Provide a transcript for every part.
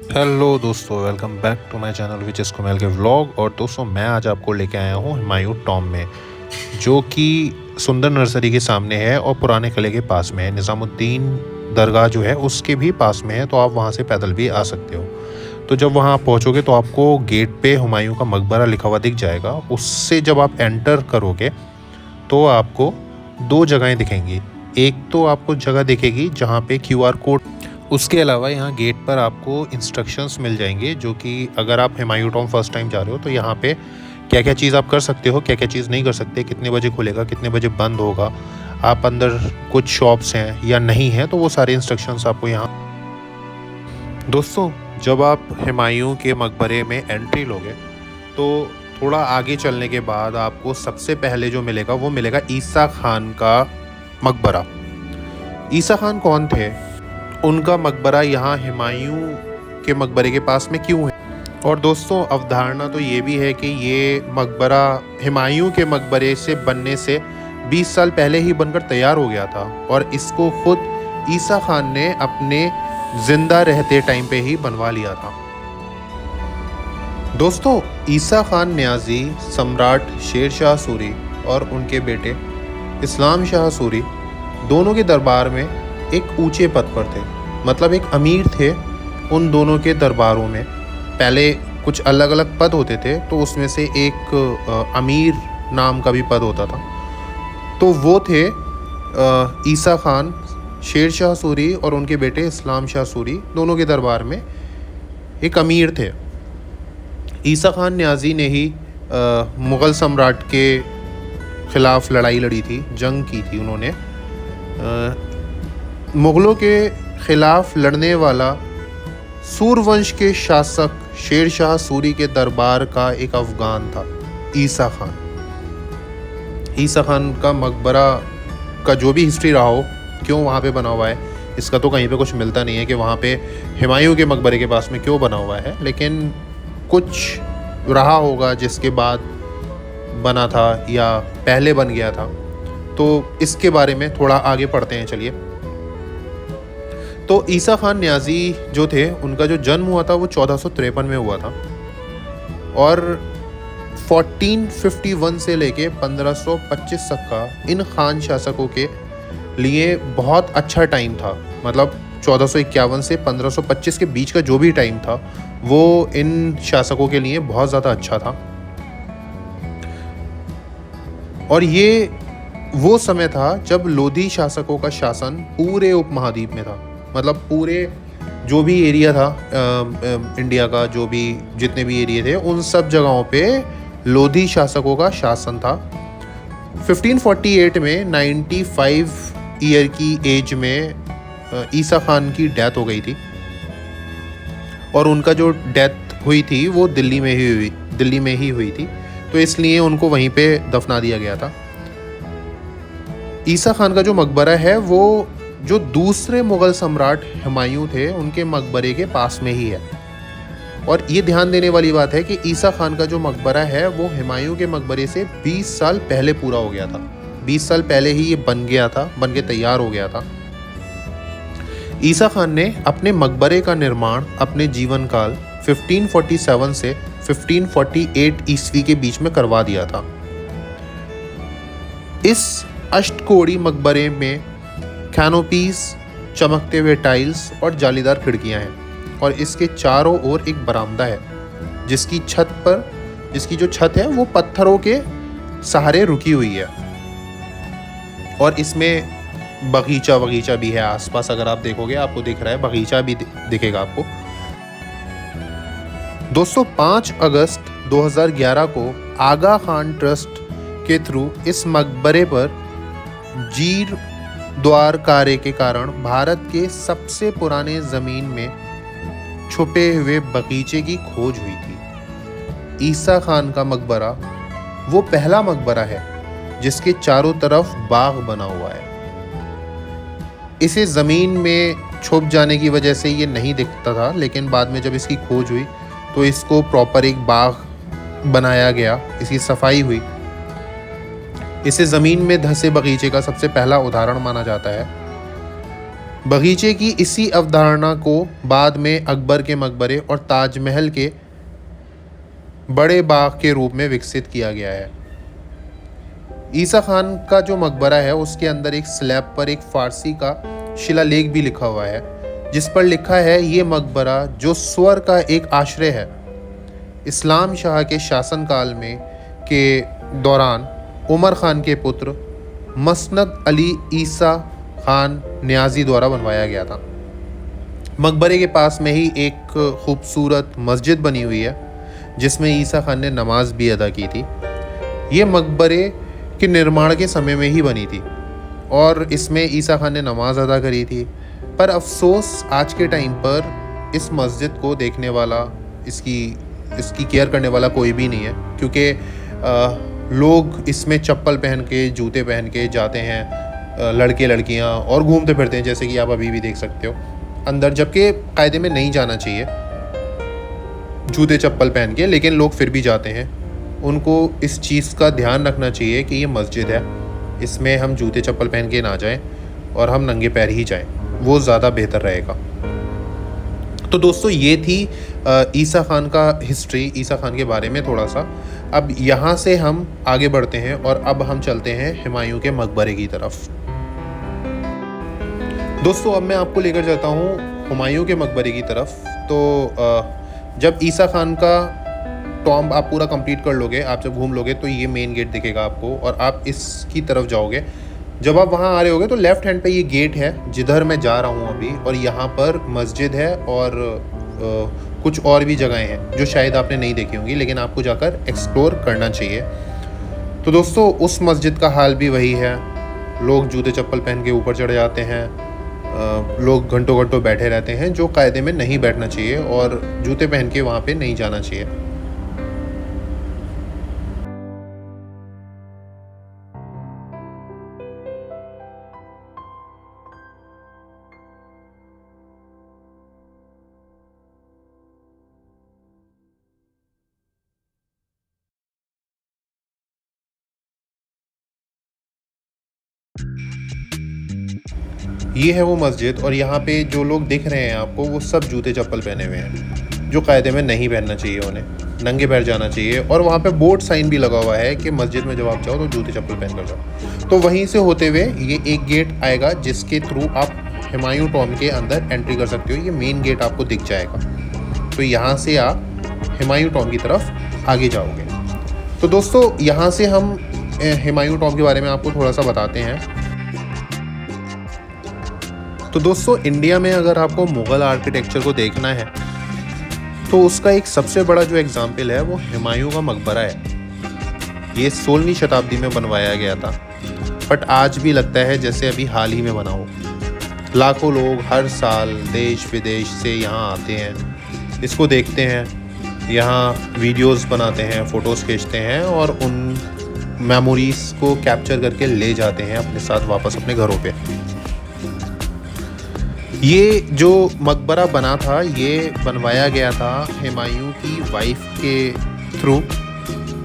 Hello दोस्तों, welcome back to my channel which is Kumail के vlog. और दोस्तों, मैं आज आपको लेके आया हूँ हुमायूं टॉम में, जो कि सुंदर नर्सरी के सामने है और पुराने किले के पास में है। निज़ामुद्दीन दरगाह जो है उसके भी पास में है, तो आप वहाँ से पैदल भी आ सकते हो। तो जब वहाँ आप पहुँचोगे तो आपको गेट पे हुमायूं का मकबरा लिखा हुआ दिख जाएगा। उससे जब आप एंटर करोगे तो आपको दो जगहें दिखेंगी। एक तो आपको जगह दिखेगी जहाँ पे QR कोड, उसके अलावा यहाँ गेट पर आपको इंस्ट्रक्शंस मिल जाएंगे, जो कि अगर आप हुमायूं टॉम फर्स्ट टाइम जा रहे हो तो यहाँ पे क्या क्या चीज़ आप कर सकते हो, क्या क्या चीज़ नहीं कर सकते, कितने बजे खुलेगा, कितने बजे बंद होगा, आप अंदर कुछ शॉप्स हैं या नहीं हैं, तो वो सारे इंस्ट्रक्शंस आपको यहाँ। दोस्तों, जब आप हुमायूं के मकबरे में एंट्री लोगे तो थोड़ा आगे चलने के बाद आपको सबसे पहले जो मिलेगा वो मिलेगा ईसा खान का मकबरा। ईसा खान कौन थे, उनका मकबरा यहाँ हुमायूं के मकबरे के पास में क्यों है? और दोस्तों, अवधारणा तो ये भी है कि ये मकबरा हुमायूं के मकबरे से बनने से 20 साल पहले ही बनकर तैयार हो गया था, और इसको खुद ईसा खान ने अपने जिंदा रहते टाइम पे ही बनवा लिया था। दोस्तों, ईसा खान न्याजी सम्राट शेर शाह सूरी और उनके बेटे इस्लाम शाह सूरी दोनों के दरबार में एक ऊंचे पद पर थे, मतलब एक अमीर थे। उन दोनों के दरबारों में पहले कुछ अलग अलग पद होते थे, तो उसमें से एक अमीर नाम का भी पद होता था। तो वो थे ईसा खान, शेर शाह सूरी और उनके बेटे इस्लाम शाह सूरी, दोनों के दरबार में एक अमीर थे। ईसा खान न्याजी ने ही मुग़ल सम्राट के ख़िलाफ़ लड़ाई लड़ी थी, जंग की थी उन्होंने। मुग़लों के ख़िलाफ़ लड़ने वाला सूरवंश के शासक शेर शाह सूरी के दरबार का एक अफ़गान था ईसा खान। ईसा खान का मकबरा का जो भी हिस्ट्री रहा हो, क्यों वहाँ पे बना हुआ है, इसका तो कहीं पे कुछ मिलता नहीं है कि वहाँ पे हुमायूं के मकबरे के पास में क्यों बना हुआ है, लेकिन कुछ रहा होगा जिसके बाद बना था या पहले बन गया था। तो इसके बारे में थोड़ा आगे पढ़ते हैं, चलिए। तो ईसा खान न्याजी जो थे, उनका जो जन्म हुआ था वो 1453 में हुआ था, और 1451 से लेके 1525 तक का इन खान शासकों के लिए बहुत अच्छा टाइम था। मतलब 1451 से 1525 के बीच का जो भी टाइम था वो इन शासकों के लिए बहुत ज़्यादा अच्छा था। और ये वो समय था जब लोधी शासकों का शासन पूरे उपमहाद्वीप में था, मतलब पूरे जो भी एरिया था इंडिया का, जो भी जितने भी एरिया थे, उन सब जगहों पे लोधी शासकों का शासन था। 1548 में 95 ईयर की एज में ईसा खान की डेथ हो गई थी, और उनका जो डेथ हुई थी वो दिल्ली में ही हुई थी, तो इसलिए उनको वहीं पे दफना दिया गया था। ईसा खान का जो मकबरा है वो जो दूसरे मुग़ल सम्राट हुमायूं थे उनके मकबरे के पास में ही है। और ये ध्यान देने वाली बात है कि ईसा खान का जो मकबरा है वो हुमायूं के मकबरे से 20 साल पहले पूरा हो गया था। 20 साल पहले ही ये बन गया था, बन के तैयार हो गया था। ईसा खान ने अपने मकबरे का निर्माण अपने जीवन काल 1547 से 1548 ईस्वी के बीच में करवा दिया था। इस अष्टकोणी मकबरे में कैनोपीज, चमकते हुए टाइल्स और जालीदार खिड़कियां हैं, और इसके चारों ओर एक बरामदा है जिसकी जो छत है वो पत्थरों के सहारे रुकी हुई है, और इसमें बगीचा भी है आसपास। अगर आप देखोगे आपको दिख रहा है, बगीचा भी दिखेगा आपको। दोस्तों, 5 अगस्त 2011 को आगा खान ट्रस्ट के थ्रू इस मकबरे पर जीर द्वार कार्य के कारण भारत के सबसे पुराने ज़मीन में छुपे हुए बगीचे की खोज हुई थी। ईसा खान का मकबरा वो पहला मकबरा है जिसके चारों तरफ बाग बना हुआ है। इसे ज़मीन में छुप जाने की वजह से ये नहीं दिखता था, लेकिन बाद में जब इसकी खोज हुई तो इसको प्रॉपर एक बाग बनाया गया, इसकी सफाई हुई। इसे ज़मीन में धंसे बगीचे का सबसे पहला उदाहरण माना जाता है। बगीचे की इसी अवधारणा को बाद में अकबर के मकबरे और ताजमहल के बड़े बाग के रूप में विकसित किया गया है। ईसा खान का जो मकबरा है उसके अंदर एक स्लैब पर एक फारसी का शिलालेख भी लिखा हुआ है, जिस पर लिखा है ये मकबरा जो स्वर का एक आश्रय है, इस्लाम शाह के शासनकाल में के दौरान उमर खान के पुत्र मसनद अली ईसा खान न्याजी द्वारा बनवाया गया था। मकबरे के पास में ही एक खूबसूरत मस्जिद बनी हुई है जिसमें ईसा खान ने नमाज भी अदा की थी। ये मकबरे के निर्माण के समय में ही बनी थी और इसमें ईसा खान ने नमाज अदा करी थी। पर अफसोस आज के टाइम पर इस मस्जिद को देखने वाला, इसकी केयर करने वाला कोई भी नहीं है, क्योंकि लोग इसमें चप्पल पहन के, जूते पहन के जाते हैं, लड़के लड़कियां, और घूमते फिरते हैं, जैसे कि आप अभी भी देख सकते हो अंदर, जबकि कायदे में नहीं जाना चाहिए जूते चप्पल पहन के, लेकिन लोग फिर भी जाते हैं। उनको इस चीज़ का ध्यान रखना चाहिए कि ये मस्जिद है, इसमें हम जूते चप्पल पहन के ना जाएं और हम नंगे पैर ही जाएं, वो ज़्यादा बेहतर रहेगा। तो दोस्तों ये थी ईसा खान का हिस्ट्री, ईसा खान के बारे में थोड़ा सा। अब यहाँ से हम आगे बढ़ते हैं और अब हम चलते हैं हुमायूं के मकबरे की तरफ। दोस्तों अब मैं आपको लेकर जाता हूँ हुमायूं के मकबरे की तरफ। तो जब ईसा खान का टॉम्ब आप पूरा कंप्लीट कर लोगे, आप जब घूम लोगे, तो ये मेन गेट दिखेगा आपको और आप इसकी तरफ जाओगे। जब आप वहाँ आ रहे होगे तो लेफ़्ट हैंड पे ये गेट है जिधर मैं जा रहा हूँ अभी, और यहाँ पर मस्जिद है और कुछ और भी जगहें हैं जो शायद आपने नहीं देखी होंगी, लेकिन आपको जाकर एक्सप्लोर करना चाहिए। तो दोस्तों उस मस्जिद का हाल भी वही है, लोग जूते चप्पल पहन के ऊपर चढ़ जाते हैं, लोग घंटों घंटों बैठे रहते हैं, जो कायदे में नहीं बैठना चाहिए और जूते पहन के वहाँ पे नहीं जाना चाहिए। ये है वो मस्जिद, और यहाँ पे जो लोग दिख रहे हैं आपको वो सब जूते चप्पल पहने हुए हैं, जो कायदे में नहीं पहनना चाहिए, उन्हें नंगे पैर जाना चाहिए। और वहाँ पे बोर्ड साइन भी लगा हुआ है कि मस्जिद में जब आप जाओ तो जूते चप्पल पहन कर जाओ। तो वहीं से होते हुए ये एक गेट आएगा जिसके थ्रू आप हुमायूं टॉम्ब के अंदर एंट्री कर सकते हो। ये मेन गेट आपको दिख जाएगा, तो यहाँ से आप हुमायूं टॉम्ब की तरफ आगे जाओगे। तो दोस्तों यहाँ से हम हुमायूं टॉम्ब के बारे में आपको थोड़ा सा बताते हैं। तो दोस्तों इंडिया में अगर आपको मुग़ल आर्किटेक्चर को देखना है तो उसका एक सबसे बड़ा जो एग्जाम्पल है वो हुमायूं का मकबरा है। ये 16वीं शताब्दी में बनवाया गया था, बट आज भी लगता है जैसे अभी हाल ही में बना हो। लाखों लोग हर साल देश विदेश से यहाँ आते हैं, इसको देखते हैं, यहाँ वीडियोस बनाते हैं, फ़ोटोज़ खींचते हैं और उन मेमोरीज़ को कैप्चर करके ले जाते हैं अपने साथ वापस अपने घरों पे। ये जो मकबरा बना था ये बनवाया गया था हुमायूं की वाइफ के थ्रू,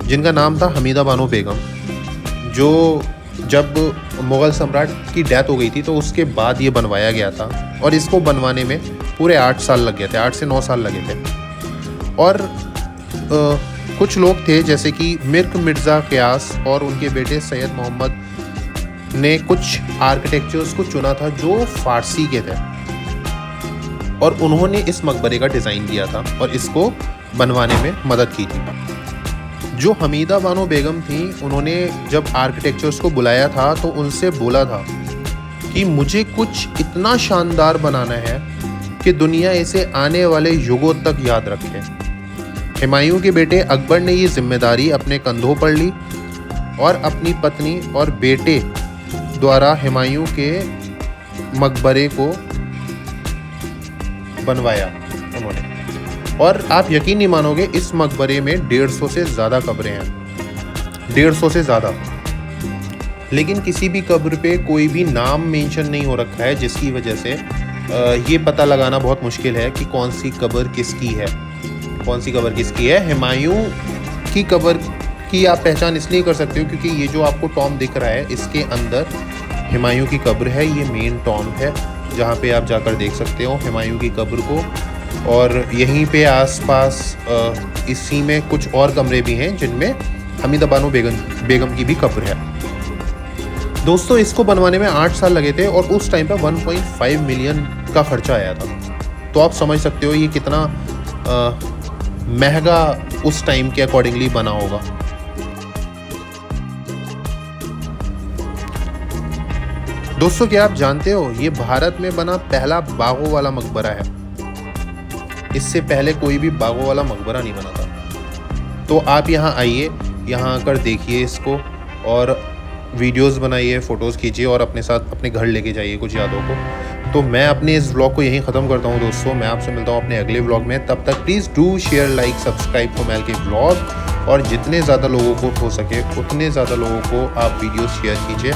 जिनका नाम था हमीदा बानो बेगम, जो जब मुग़ल सम्राट की डेथ हो गई थी तो उसके बाद ये बनवाया गया था। और इसको बनवाने में पूरे 8 साल लग गए थे, 8 से 9 साल लगे थे। और कुछ लोग थे जैसे कि मिर्क मिर्ज़ा क़यास और उनके बेटे सैयद मोहम्मद ने कुछ आर्किटेक्चर्स को चुना था जो फ़ारसी के थे, और उन्होंने इस मकबरे का डिज़ाइन किया था और इसको बनवाने में मदद की थी। जो हमीदा बानो बेगम थी, उन्होंने जब आर्किटेक्चर्स को बुलाया था तो उनसे बोला था कि मुझे कुछ इतना शानदार बनाना है कि दुनिया इसे आने वाले युगों तक याद रखे। हुमायूं के बेटे अकबर ने ये जिम्मेदारी अपने कंधों पर ली और अपनी पत्नी और बेटे द्वारा हुमायूं के मकबरे को बनवाया उन्होंने। और आप यकीन नहीं मानोगे, इस मकबरे में 150 से ज़्यादा कब्रें हैं, 150 से ज़्यादा। लेकिन किसी भी कब्र पे कोई भी नाम मेंशन नहीं हो रखा है, जिसकी वजह से ये पता लगाना बहुत मुश्किल है कि कौन सी कब्र किसकी है, कौन सी कब्र किसकी है। हुमायूं की कब्र की आप पहचान इसलिए कर सकते हो क्योंकि ये जो आपको टॉम्ब दिख रहा है इसके अंदर हुमायूं की कब्र है, ये मेन टॉम्ब है। जहाँ पे आप जाकर देख सकते हो हुमायूं की कब्र को। और यहीं पे आसपास इसी में कुछ और कमरे भी हैं जिनमें हमीदा बानो बेगम की भी कब्र है। दोस्तों इसको बनवाने में 8 साल लगे थे और उस टाइम पर 1.5 मिलियन का खर्चा आया था। तो आप समझ सकते हो ये कितना महंगा उस टाइम के अकॉर्डिंगली बना होगा। दोस्तों क्या आप जानते हो ये भारत में बना पहला बागों वाला मकबरा है। इससे पहले कोई भी बागों वाला मकबरा नहीं बना था। तो आप यहाँ आइए, यहाँ आकर देखिए इसको और वीडियोस बनाइए, फ़ोटोज़ खींचिए और अपने साथ अपने घर लेके जाइए कुछ यादों को। तो मैं अपने इस व्लॉग को यहीं ख़त्म करता हूँ दोस्तों। मैं आपसे मिलता हूँ अपने अगले व्लॉग में। तब तक please do share, like, subscribe Kumail के व्लॉग, और जितने ज़्यादा लोगों को हो सके उतने ज़्यादा लोगों को आप वीडियोस शेयर कीजिए।